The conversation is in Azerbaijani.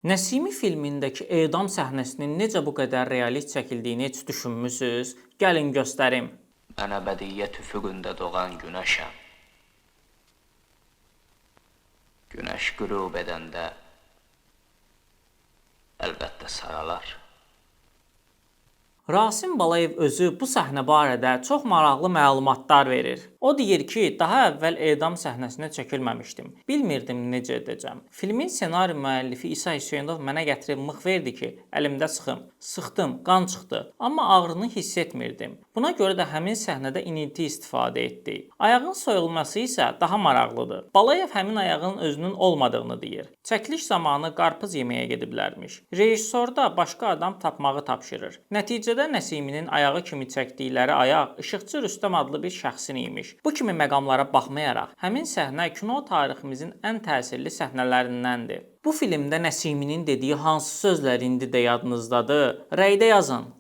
Nəsimi filmindəki edam səhnəsinin necə bu qədər realist çəkildiyini heç düşünmüsüz? Gəlin göstərim. Mən əbədiyyət üfüqündə doğan günəşəm. Günəş qürub edəndə əlbəttə saralar. Rasim Balayev özü bu səhnə barədə çox maraqlı məlumatlar verir. O deyir ki, daha əvvəl edam səhnəsinə çəkilməmişdim. Bilmirdim necə edəcəm. Filmin ssenari müəllifi İsa Hüseynov mənə gətirib mıx verdi ki, əlimdə sıxım. Sıxdım, qan çıxdı, amma ağrını hiss etmirdim. Buna görə də həmin səhnədə inilti istifadə etdik. Ayağın soyulması isə daha maraqlıdır. Balayev həmin ayağın özünün olmadığını deyir. Çəkiliş zamanı qarpız yeməyə gediblərmiş. Rejissor da başqa adam tapmağı tapşırır. Nəticədə Nəsiminin ayağı kimi çəkdikləri ayaq İşıqçı Rüstəm adlı bir şəxsin imiş. Bu kimi məqamlara baxmayaraq, həmin səhnə kino tariximizin ən təsirli səhnələrindəndir. Bu filmdə Nəsiminin dediyi hansı sözlər indi də yadınızdadır? Rəydə yazın.